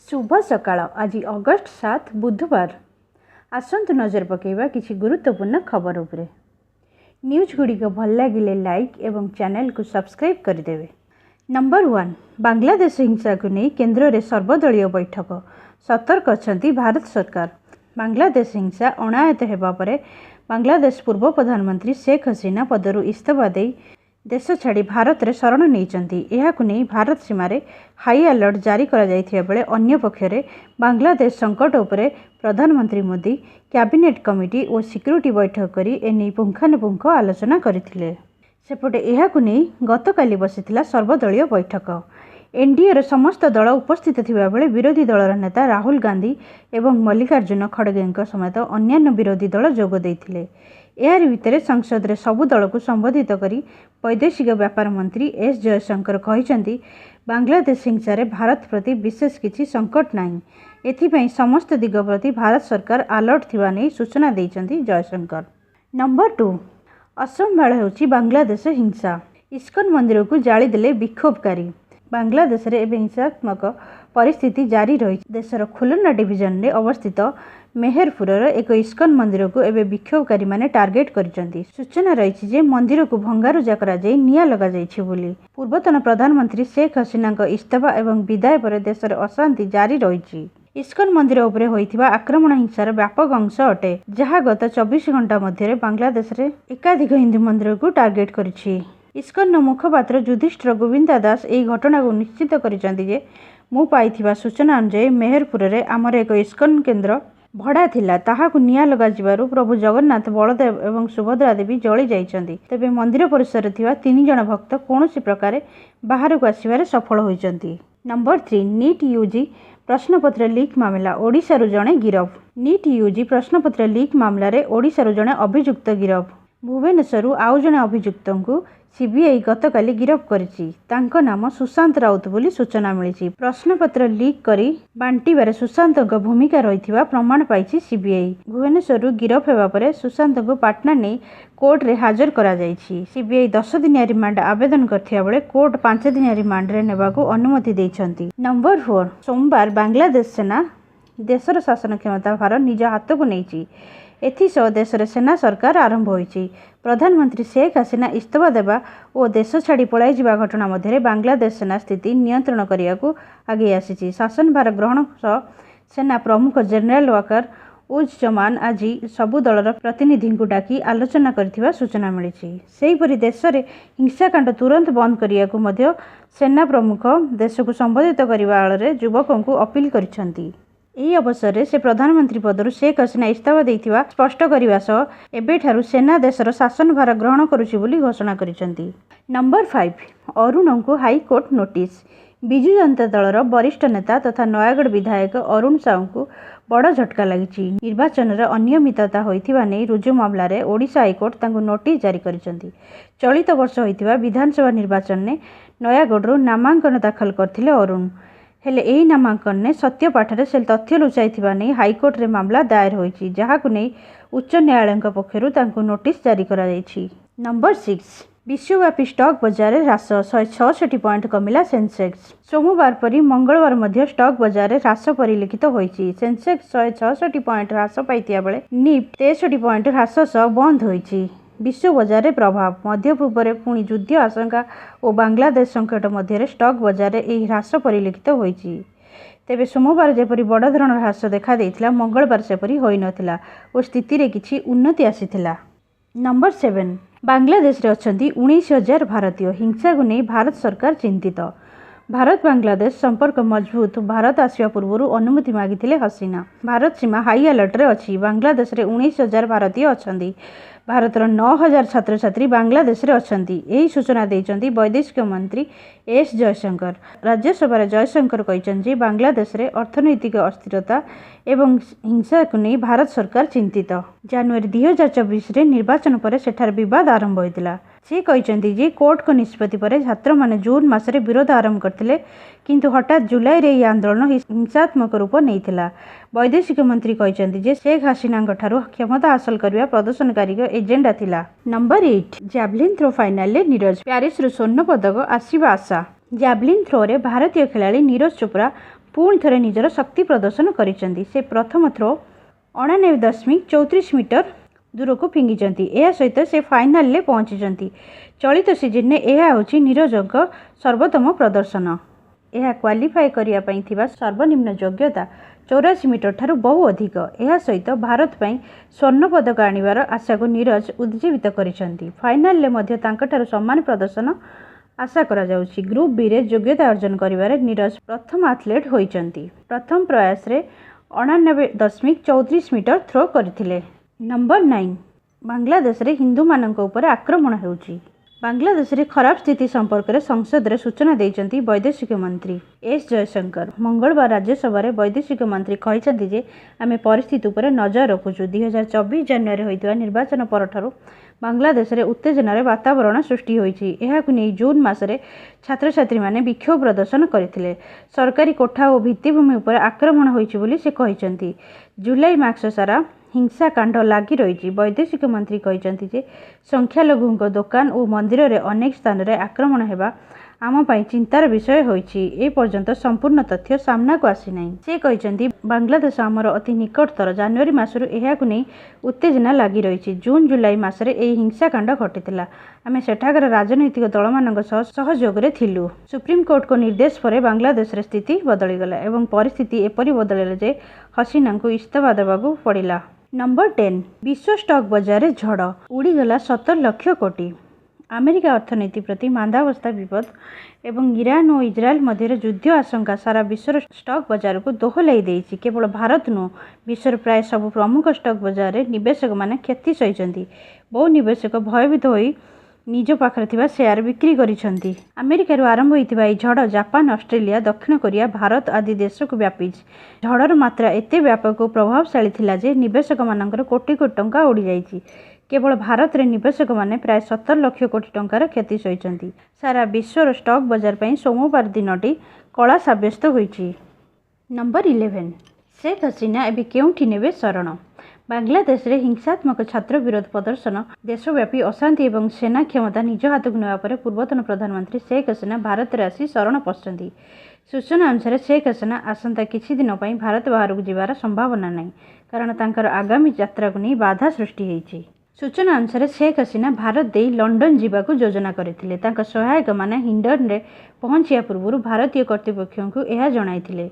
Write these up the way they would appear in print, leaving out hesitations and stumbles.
शुभ सकाळ। आज अगस्ट 7 बुधवार। आसंतु नजर पकेबा किछि गुरुत्वपूर्ण खबर उपरे। न्यूज गुड़िक भल लगिले लाइक एवं चैनल को सब्सक्राइब करदेवे। नंबर 1, बांग्लादेश हिंसा को नहीं केन्द्र में सर्वदलीय बैठक, सतर्क अछंती भारत सरकार। बांग्लादेश हिंसा अनायत हेबा परे बांग्लादेश पूर्व प्रधानमंत्री शेख हसीना पदरु इस्तीफा दे देश छाड़ी भारत में शरण नहीं भारत सीमार हाई अलर्ट जारी करा बेले अन्य पक्षरे बांग्लादेश संकट उपरे प्रधानमंत्री मोदी कैबिनेट कमिटी और सिक्यूरिटी बैठक करी एने पुंखानुपुंख आलोचना करथिले। सेपटे एहाकु नहीं गतकाली बसिथिला सर्वदलीय बैठक। एनडीए र समस्त दल उपस्थित थिबा बेले विरोधी दलर नेता राहुल गांधी एवं मल्लिकार्जुन खड़गे समेत अन्यान्य विरोधी दल जोग देइथिले। यार भितर संसद रे सबु दल को संबोधित करी वैदेशिक व्यापार मंत्री एस जयशंकर कहिसेंती बांग्लादेश हिंसा भारत प्रति विशेष किछि संकट नाही, एथिपई समस्त दिग प्रति भारत सरकार अलर्ट थिबा नै सूचना दैछंती जयशंकर। नंबर 2, असंभाळ हेउछि बांग्लादेश हिंसा। इस्कन मंदिर को जाली देले विक्षोभकारी। बांग्लादेश रे एबे हिंसात्मक परिस्थिति जारी रही। देशर खुलना डिविजन में अवस्थित मेहरपुर एक इस्कन मंदिर को एबे विक्षोभकारी माने टार्गेट करिसेंती। सूचना रही जे मंदिर को भंगारुजा करा जाई निया लगा जाइछि बोली। पूर्वतन प्रधानमंत्री शेख हसीना इस्तीफा एवं विदाय पर देशर अशांति जारी रही। इस्कन मंदिर उपरे होइथिबा आक्रमण हिंसार व्यापक अंश अटे, जहाँ गत 24 घंटा मध्य बांग्लादेश रे एकाधिक हिंदू मंदिर को टार्गेट करिछि। इस्कन मुखपात्र युधिष्ठिर गोविंदा दास यह घटना को निश्चित करिसेंती जे मु पाइथिबा सूचना अनुसार मेहरपुर रे आमर एक इस्कन केन्द्र भड़ा थिला, ताहाकु निया लगा जिबारु प्रभु जगन्नाथ, बलदेव एवं सुभद्रा देवी जली जाइछंती। तेबे मंदिर परिसर थिबा 3 जण भक्त कौनसी प्रकार बाहर को आसिबारे सफल होइछंती। नंबर 3, नीट यूजी प्रश्नपत्र लीक मामला, ओडिशारु जणे गिरफ। नीट यूजी प्रश्नपत्र लीक मामला रे ओडिशारु जणे अभियुक्त गिरफ। भुवनेश्वरु आउ जणे अभियुक्त को सीबीआई गतकाली गिरफ करिछि। तांको नाम सुशांत राउत बोली सूचना मिली। प्रश्नपत्र लीक करी बांटिबारे सुशांत भूमिका रही प्रमाण पाई सीबीआई। भुवनेश्वर गिरफ होगा पर सुशांत को पाटना नहीं कोर्ट रे हाजर करा जाइछि। सीबीआई 10 दिनिया रिमांड आवेदन करथिया बेले कोर्ट 5 दिनिया रिमांड रे नेबाकू अनुमति दैछंती। नंबर 4, सोमवार बांग्लादेश सेना देशर शासन क्षमता भार निज हाथ को नहीं। एथिसह देशर सेना सरकार आरंभ होइछि। प्रधानमंत्री शेख हसीना इस्तीफा देवा और देश छाड़ी पलाई जिबा घटना मध्य बांग्लादेश सेना स्थिति नियंत्रण करियाकू आगे आसीछि। शासन भार ग्रहण सह सेना प्रमुख जनरल वाकर उज-जमान आज सबु दलर प्रतिनिधि को डाकी आलोचना करथिबा सूचना मिली। सेहीपरि देश में हिंसाकांड तुरंत बंद करियाकू मध्य सेना प्रमुख देश को संबोधित करबा आଳରେ युवकों को अपील करिसेंती। ଏହି ଅବସରରେ ସେ ପ୍ରଧାନମନ୍ତ୍ରୀ ପଦରୁ शेख हसीना इस्तीफा ଦେଇଥିବା ସ୍ପଷ୍ଟ କରିବା ସହ ଏବେଠାରୁ ସେନା ଦେଶର ଶାସନ ଭାର ଗ୍ରହଣ କରୁଛି ବୋଲି ଘୋଷଣା କରିଛନ୍ତି। ନମ୍ବର 5, ଅରୁଣଙ୍କୁ ହାଇକୋର୍ଟ ନୋଟିସ୍। ବିଜୁ ଜନତା ଦଳର ବରିଷ୍ଠ ନେତା ତଥା ନୟାଗଡ଼ ବିଧାୟକ ଅରୁଣ ସାହୁଙ୍କୁ ବଡ଼ ଝଟକା ଲାଗିଛି। ନିର୍ବାଚନରେ ଅନିୟମିତତା ହୋଇଥିବା ନେଇ ରୁଜୁ ମାମଲାରେ ଓଡ଼ିଶା ହାଇକୋର୍ଟ ତାଙ୍କୁ ନୋଟିସ୍ ଜାରି କରିଛନ୍ତି। ଚଳିତ ବର୍ଷ ହୋଇଥିବା ବିଧାନସଭା ନିର୍ବାଚନରେ ନୟାଗଡ଼ରୁ ନାମାଙ୍କନ ଦାଖଲ କରିଥିଲେ ଅରୁଣ। हेले एही नामांकन ने सत्य पाठरे से तथ्य लुचाई नहीं हाईकोर्ट रे मामला दायर होईछि, जहाकु नहीं उच्च न्यायालय पक्षरु तांकु नोटिस जारी करा जाईछि। नंबर 6, विश्वव्यापी स्टॉक बाजार में ह्रास 166 पॉइंट कमिला सेंसेक्स। सोमवार परी मंगलवार मध्य स्टॉक बाजार में ह्रास परिलक्षित होईछि। सेंसेक्स 166 पॉइंट ह्रास पाइतिया बेले निफ्टी 63 पॉइंट ह्रास सह बंद होईछि। विश्व बाजार में प्रभाव। मध्य पूर्व में पुणी युद्ध आशंका और बांग्लादेश संकट मध्य स्टॉक बाजार में यह ह्रास परिलक्षित होईछि। तेबे सोमवार जेपरी बड़ धरण ह्रास देखा देइथिला, मंगलवार सेपरी होई नथिला और स्थिति रे किछि उन्नति आसीथिला। नंबर 7, बांग्लादेश रे अछंती 19,000 भारतीय। हिंसा को नहीं भारत सरकार चिंतित। भारत बांग्लादेश संपर्क मजबूत। भारत आसिया पूर्व अनुमति मागिथिले हसीना। भारत सीमा हाई अलर्ट रे अछि। बांग्लादेश रे 19,000 भारतीय अछंती। भारतर 9,000 छात्र छात्री बांग्लादेश रे अछंती। यही सूचना दैछंती वैदेशिक मंत्री एस जयशंकर। राज्यसभा जयशंकर कहिसेंती बांग्लादेश रे अर्थनैतिक अस्थिरता एवं हिंसा को नहीं भारत सरकार चिंतित। जनवरी 2024 रे निर्वाचन पर सेठार विवाद आरंभ होइतिला। से कहिसेंती जे कोर्ट को निष्पत्ति पर छात्र माने जून मासरे विरोध आरंभ करथिले, किंतु हठात जुलाई रे आंदोलन हिंसात्मक रूप नैथिला। वैदेशिक मंत्री कहिसेंती जे शेख हसीना ठारू क्षमता हासिल करबा प्रदर्शनकारी एजेंडा थिला। नंबर 8, जैवलिन थ्रो फाइनल रे नीरज। प्यारिस स्वर्ण पदक आसीबा आशा। जैवलिन थ्रो रे भारतीय खिलाड़ी नीरज चोपड़ा पुणी थरे निजर शक्ति प्रदर्शन करिसेंती। से प्रथम थ्रो 89.34 मीटर दूर को फिंगी। यह सहित से फाइनाल ले पहुंची। चलित सीजन में यह होची नीरजक सर्वोत्तम प्रदर्शन। यह क्वालिफाई करिया पई थिबा सर्वनिम्न योग्यता 84 मीटर ठारू बहु अधिक। यह सहित भारत पई स्वर्ण पदक आनिबार आशा को नीरज उज्जीवित करिसेंती। फाइनाल ले मध्य तांकठारू समान प्रदर्शन आशा करा जाउची। ग्रुप बी रे योग्यता अर्जन करिबारे नीरज प्रथम एथलीट होइचंती। प्रथम प्रयास रे 89.34 मीटर थ्रो करथिले। नंबर 9 बांग्लादेश रे हिंदू मानक उपर आक्रमण हेउची। बांग्लादेश रे खराब स्थिति संपर्क में संसद रे सूचना देइचंती वैदेशिक मंत्री एस जयशंकर। मंगलवार राज्यसभा रे वैदेशिक मंत्री कहिसंती जे आमे परिस्थिति उपर नजर रखुछु। 2024 जनवरी होइतवा निर्वाचन परठारु बांग्लादेश रे उत्तेजनार वातावरण सृष्टि होइछि। एहाकु नै जून मासरे छात्र छात्री माने विक्षोभ प्रदर्शन करथिले। सरकारी कोठा और भित्तिभूमि उपर आक्रमण होइछि बोली से कहिसंती। जुलाई मास सारा हिंसाकांड लगी रही। वैदेशिक मंत्री कहते जे संख्यालघु दुकान और मंदिर रे अनेक स्थान रे आक्रमण हेबा आम पई चिंतार विषय होइछि। ए पर्यंत संपूर्ण तथ्य सामना को आसी नहीं। से कहते बांग्लादेश आमर अति निकटतर। जनवरी मासरु एहाकु नै उत्तेजना लगी रही। जून जुलाई मासरे एही हिंसाकांड घटितिला। आमे सेठाकर राजनैतिक दल मानक सहयोग रे थिलु। सुप्रीम कोर्ट को निर्देश पर बांग्लादेश रे स्थिति बदलीगला एवं परिस्थिति एपरि बदलिला जे हसीना को इस्तीफा देबाकू पड़िला। नंबर 10 विश्व स्टॉक बाजार रे झड़ उड़ीगला 17 लाख कोटी। अमेरिका अर्थनीति प्रति मांदावस्था विपद एवं ईरान और इजराइल मध्य युद्ध आशंका सारा विश्व स्टॉक बाजार को दोहलाई देइछि। केवल भारत नु विश्वर प्राय सब प्रमुख स्टॉक बाजार रे निवेशक माने क्षति सहिचंती। बहु निवेशक भयभीत होई निज पाखरे थिबा शेयर बिक्री करिसंती। अमेरिका रो आरंभ होइतिबा ए झड़ जापान, ऑस्ट्रेलिया, दक्षिण कोरिया, भारत आदि देश को व्यापीछि। झड़र मात्रा एते व्यापक और प्रभावशाली थिला जे निवेशक मानकर कोटी कोटी टंका उड़ी जाइछि। केवल भारत रे निवेशक माने प्राय 70 लाख कोटी टंकार क्षति सहिचंती। सारा विश्वर स्टॉक बाजार पई सोमवार दिनटी कला साब्यस्त होइछि। नंबर 11 शेख हसीना एबे केउठी नेबे शरण। बांग्लादेश रे हिंसात्मक छात्र विरोध प्रदर्शन, देशव्यापी अशांति एवं सेना क्षमता निज हाथ को नेवा पर पूर्वतन प्रधानमंत्री शेख हसीना भारत रे आसी शरण पशंती। सूचना अनुसार शेख हसीना आसंता किछि दिन पई भारत बाहर को जिबार संभावना नहीं, कारण तांकर आगामी यात्रा को नहीं बाधा सृष्टि होइछि। सूचना अनुसार शेख हसीना भारत दे लंडन जीवाकू योजना करथिले। तांका सहायक माने हिंडन रे पहुंचिया पूर्व भारतीय कर्तृपक्षों को यह जणाइथिले।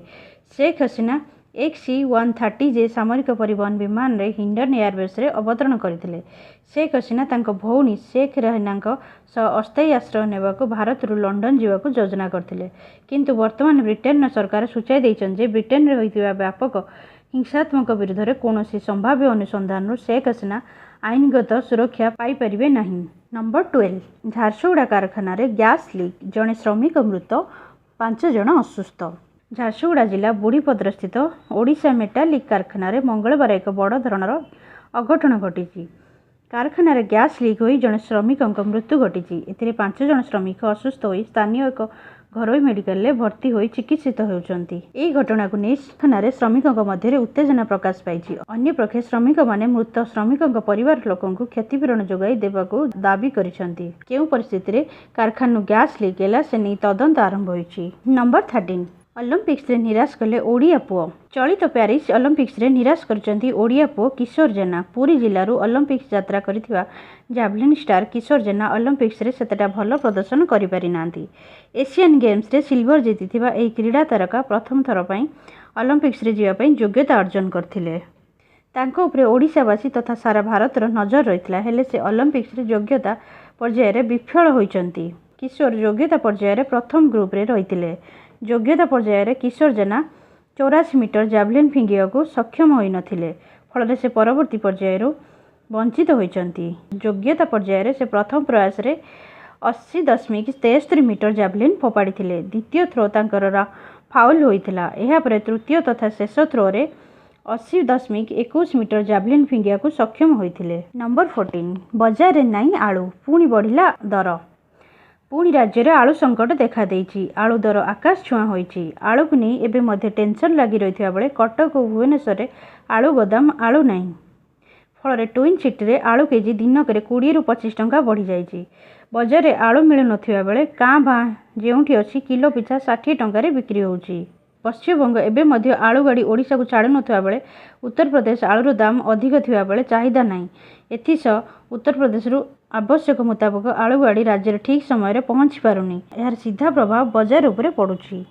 शेख हसीना XC-130 जे सामरिक परिवहन विमान रे हिंडन एयरबेस रे अवतरण करथिले। शेख हसीना तांको भौणी शेख रहीनांको अस्थायी आश्रय नेबाकू भारत रु लंडन जीवाकू योजना करथिले, किंतु वर्तमान ब्रिटेन सरकार सूचाई दैछन जे ब्रिटेन रे होइतिबा व्यापक हिंसात्मक विरुद्ध रे कोनोसी संभाव्य अनुसंधान शेख हसीना आईनगत सुरक्षा पाई परिबे नहीं। नंबर 12 झारसुगुड़ा कारखाना रे गैस लीक, जड़े श्रमिक मृत, 5 जन असुस्थ। झारसुगुड़ा जिला बुढ़ीपद्र स्थित ओडिशा मेटालिक कारखाना रे मंगलवार एक बड़ धरणर अघटन घटी। कारखाना रे गैस लीक होई जड़े श्रमिक मृत्यु घटी। एथिरे 5 जन श्रमिक असुस्थ होई स्थानीय एक घरोई मेडिकल रे भर्ती होई चिकित्सित होउचंती। एई घटना को नै कारखाना रे श्रमिकक मध्य उत्तेजना प्रकाश पाइछि। अन्य पक्षे श्रमिक माने मृत श्रमिकक परिवार लोकंकु क्षतिपूरण जोगाई देबाकू दाबी करिसंती। केउ परिस्थिति रे कारखाना गैस लीक होला से नै तदंत आरंभ होइछि। नंबर 13 ओलंपिक्स रे निराश कले ओडिया पुओ। चलित पेरिस ओलंपिक्स रे निराश करचंती ओडिया पुओ किशोर जेना। पुरी जिल्लारू ओलंपिक्स यात्रा करिथिबा जावलिन स्टार किशोर जेना ओलंपिक्स रे सेतटा भल प्रदर्शन करि पारि नांती। एशियन गेम्स रे सिल्वर जीतिथिबा एही क्रीडा तारका प्रथम थर पई ओलंपिक्स रे जिबा पई योग्यता अर्जन करथिले। तांको उपरे ओडिशावासी तथा सारा भारतर नजर रहितला, हेले से ओलंपिक्स रे योग्यता पर्याय रे विफल होइचंती। किशोर योग्यता पर्याय रे प्रथम ग्रुप रे रहितिले। योग्यता पर्याय रे किशोर जेना 84 मीटर जावलिन फिंगियाकू सक्षम होई नथिले, फल से परवर्ती पर्याय वंचित होइचंती। योग्यता पर्याय रे से प्रथम प्रयास रे 80.73 मीटर जावलिन फोपाड़ी थिले। द्वितीय थ्रो तांकर फाउल होइथिला। एहा परे तृतीय तथा शेष थ्रो रे 80.21 मीटर जावलिन फिंगियाकू सक्षम होइथिले। नंबर 14 बजार रे नाई आलू, पुणी बढ़िला दर। पुणी राज्य रे आलू संकट देखा देइछि। आलू दर आकाश छुआ होइछि। आलू को नहीं एबे मध्य टेंशन लगी रहिथिबा बेले कटक और भुवनेश्वर रे आलू गोदाम आलू नहीं, फल ट्विन सिटी रे आलू केजी दिनक 20 रु 25 टंका बढ़ी जाइछि। बजार रे आलू मिलु नथिबा बेले कां भा जेउठी अछि किलो पिछा 60 टंका रे बिक्री होउछि। पश्चिमबंग एबे मध्य आलू गाड़ी ओडिशा को छाड़ू नथिबा बेले उत्तर प्रदेश आलूर दाम अधिक थिबा बेले चाहिदा नहीं। एथिसह उत्तर प्रदेश आवश्यक मुताबक आलू गाड़ी राज्य ठीक समय पहुँची पारुनी। यार सीधा प्रभाव बाजार उपरे पड़ुछि।